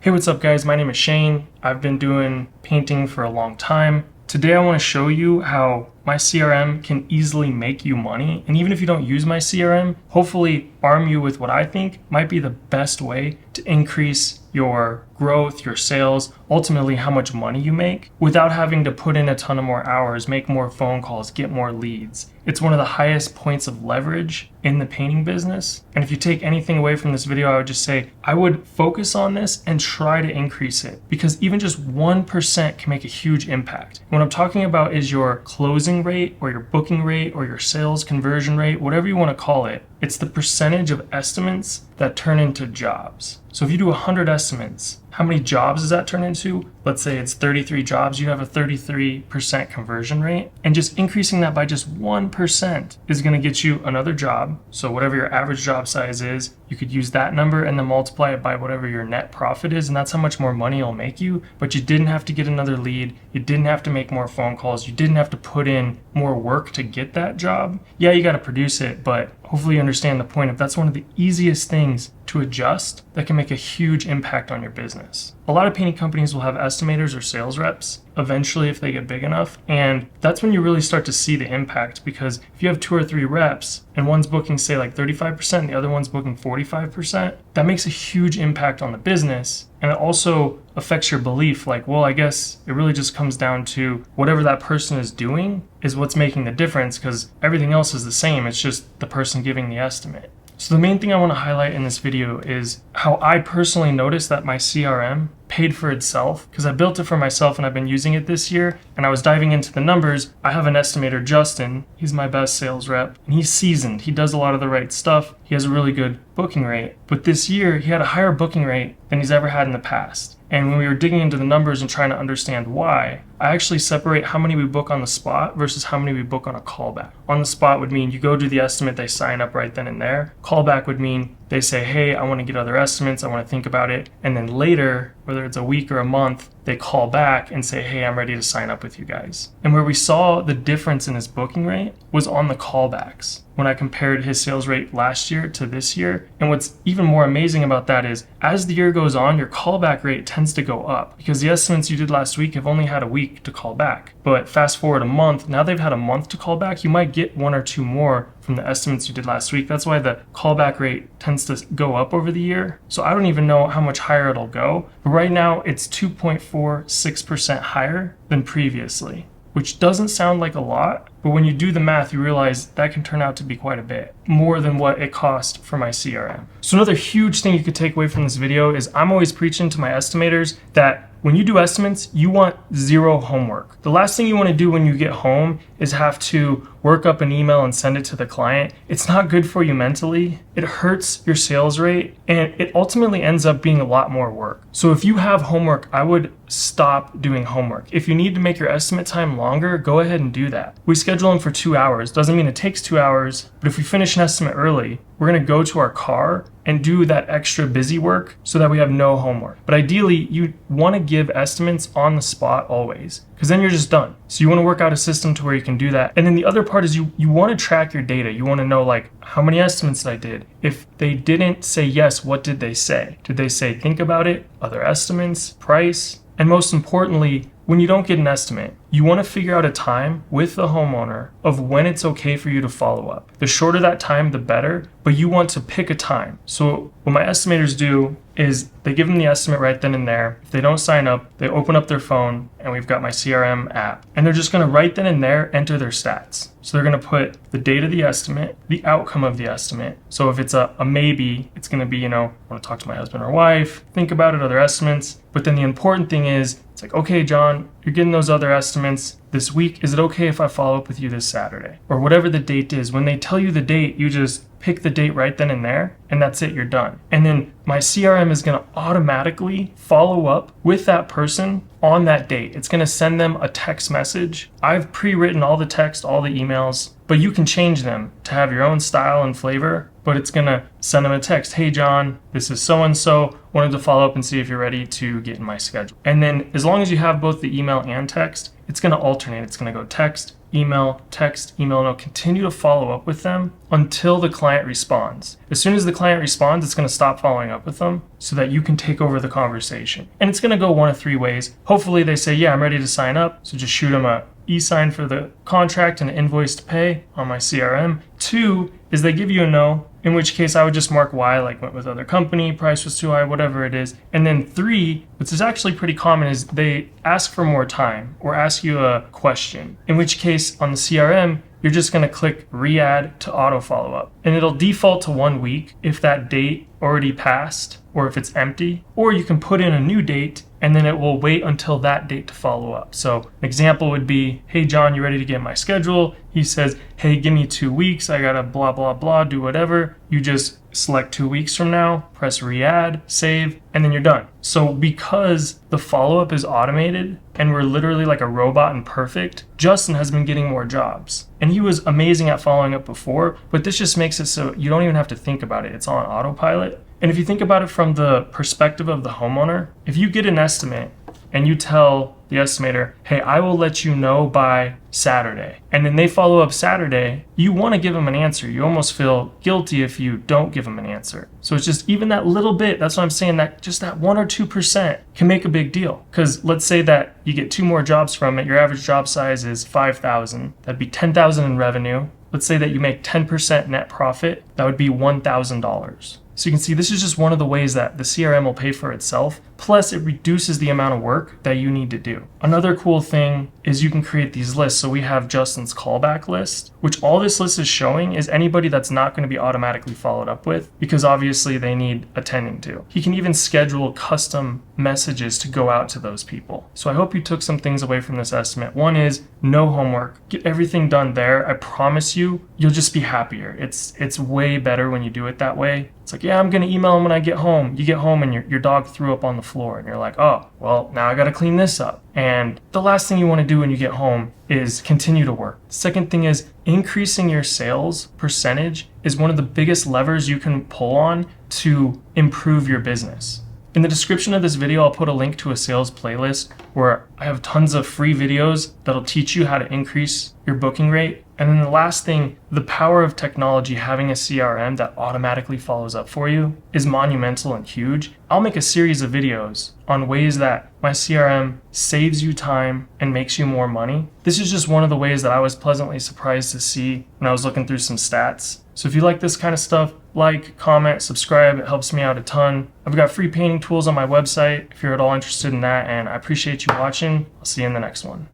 Hey, what's up guys? My name is Shane. I've been doing painting for a long time. Today I want to show you how my CRM can easily make you money. And even if you don't use my CRM, hopefully arm you with what I think might be the best way to increase your growth, your sales, ultimately how much money you make without having to put in a ton of more hours, make more phone calls, get more leads. It's one of the highest points of leverage in the painting business. And if you take anything away from this video, I would just say I would focus on this and try to increase it, because even just 1% can make a huge impact. What I'm talking about is your closing rate or your booking rate or your sales conversion rate, whatever you want to call it. It's the percentage of estimates that turn into jobs. So if you do 100 estimates, how many jobs does that turn into? Let's say it's 33 jobs, you have a 33% conversion rate. And just increasing that by just 1% is going to get you another job. So whatever your average job size is, you could use that number and then multiply it by whatever your net profit is. And that's how much more money it'll make you. But you didn't have to get another lead. You didn't have to make more phone calls. You didn't have to put in more work to get that job. Yeah, you got to produce it, but hopefully you understand the point of that's one of the easiest things to adjust that can make a huge impact on your business. A lot of painting companies will have estimators or sales reps eventually if they get big enough. And that's when you really start to see the impact, because if you have 2 or 3 reps and one's booking say like 35% and the other one's booking 45%, that makes a huge impact on the business. And it also affects your belief like, well, I guess it really just comes down to whatever that person is doing is what's making the difference, because everything else is the same. It's just the person giving the estimate. So the main thing I want to highlight in this video is how I personally noticed that my CRM paid for itself, because I built it for myself and I've been using it this year. And I was diving into the numbers. I have an estimator, Justin. He's my best sales rep and he's seasoned. He does a lot of the right stuff. He has a really good booking rate. But this year he had a higher booking rate than he's ever had in the past. And when we were digging into the numbers and trying to understand why, I actually separate how many we book on the spot versus how many we book on a callback. On the spot would mean you go do the estimate, they sign up right then and there. Callback would mean they say, hey, I want to get other estimates, I want to think about it. And then later, whether it's a week or a month, they call back and say, hey, I'm ready to sign up with you guys. And where we saw the difference in his booking rate was on the callbacks when I compared his sales rate last year to this year. And what's even more amazing about that is as the year goes on, your callback rate tends to go up, because the estimates you did last week have only had a week to call back. But fast forward a month, now they've had a month to call back. You might get 1 or 2 more from the estimates you did last week. That's why the callback rate tends to go up over the year. So I don't even know how much higher it'll go. But right now it's 2.46% higher than previously, which doesn't sound like a lot, but when you do the math, you realize that can turn out to be quite a bit more than what it cost for my CRM. So another huge thing you could take away from this video is I'm always preaching to my estimators that when you do estimates, you want 0 homework. The last thing you want to do when you get home is have to work up an email and send it to the client. It's not good for you mentally. It hurts your sales rate, and it ultimately ends up being a lot more work. So if you have homework, I would stop doing homework. If you need to make your estimate time longer, go ahead and do that. We schedule them for 2 hours. Doesn't mean it takes 2 hours, but if we finish an estimate early, we're going to go to our car and do that extra busy work so that we have no homework. But ideally, you want to give estimates on the spot always, because then you're just done. So you want to work out a system to where you can do that. And then the other part is you want to track your data. You want to know like how many estimates I did. If they didn't say yes, what did they say? Did they say think about it, other estimates, price? And most importantly, when you don't get an estimate, you want to figure out a time with the homeowner of when it's okay for you to follow up. The shorter that time, the better, but you want to pick a time. So what my estimators do is they give them the estimate right then and there. If they don't sign up, they open up their phone and we've got my CRM app, and they're just going to right then and there enter their stats. So they're going to put the date of the estimate, the outcome of the estimate. So if it's a maybe, it's going to be, I want to talk to my husband or wife, think about it, other estimates. But then the important thing is, it's like, okay, John, you're getting those other estimates this week. Is it okay if I follow up with you this Saturday? Or whatever the date is. When they tell you the date, you just pick the date right then and there, and that's it, you're done. And then my CRM is going to automatically follow up with that person on that date. It's going to send them a text message. I've pre-written all the text, all the emails, but you can change them to have your own style and flavor, but it's going to send them a text. Hey, John, this is so-and-so. Wanted to follow up and see if you're ready to get in my schedule. And then as long as you have both the email and text, it's going to alternate. It's going to go text, email, and it'll continue to follow up with them until the client responds. As soon as the client responds, it's going to stop following up with them so that you can take over the conversation. And it's going to go one of three ways. Hopefully they say, yeah, I'm ready to sign up. So just shoot them a e-sign for the contract and an invoice to pay on my CRM. 2 is they give you a no, in which case I would just mark why, like went with other company, price was too high, whatever it is. And then 3, which is actually pretty common, is they ask for more time or ask you a question, in which case on the CRM, you're just going to click re-add to auto follow-up. And it'll default to 1 week if that date already passed or if it's empty. Or you can put in a new date and then it will wait until that date to follow up. So an example would be, hey, John, you ready to get my schedule? He says, hey, give me 2 weeks. I got to blah, blah, blah, do whatever. You just select 2 weeks from now, press re-add, save, and then you're done. So because the follow-up is automated and we're literally like a robot and perfect, Justin has been getting more jobs. And he was amazing at following up before, but this just makes it so you don't even have to think about it. It's on autopilot. And if you think about it from the perspective of the homeowner, if you get an estimate and you tell the estimator, hey, I will let you know by Saturday, and then they follow up Saturday, you want to give them an answer. You almost feel guilty if you don't give them an answer. So it's just even that little bit, that's what I'm saying, that just that 1 or 2% can make a big deal. Because let's say that you get 2 more jobs from it, your average job size is 5,000, that'd be 10,000 in revenue. Let's say that you make 10% net profit, that would be $1,000. So you can see this is just one of the ways that the CRM will pay for itself. Plus, it reduces the amount of work that you need to do. Another cool thing is you can create these lists. So we have Justin's callback list, which all this list is showing is anybody that's not going to be automatically followed up with, because obviously they need attending to. He can even schedule custom messages to go out to those people. So I hope you took some things away from this estimate. One is no homework. Get everything done there. I promise you, you'll just be happier. It's way better when you do it that way. It's like, yeah, I'm going to email him when I get home. You get home and your dog threw up on the floor and you're like, oh, well, now I got to clean this up. And the last thing you want to do when you get home is continue to work. Second thing is increasing your sales percentage is one of the biggest levers you can pull on to improve your business. In the description of this video, I'll put a link to a sales playlist where I have tons of free videos that'll teach you how to increase your booking rate. And then the last thing, the power of technology, having a CRM that automatically follows up for you, is monumental and huge. I'll make a series of videos on ways that my CRM saves you time and makes you more money. This is just one of the ways that I was pleasantly surprised to see when I was looking through some stats. So if you like this kind of stuff, like, comment, subscribe. It helps me out a ton. I've got free painting tools on my website if you're at all interested in that, and I appreciate you watching. I'll see you in the next one.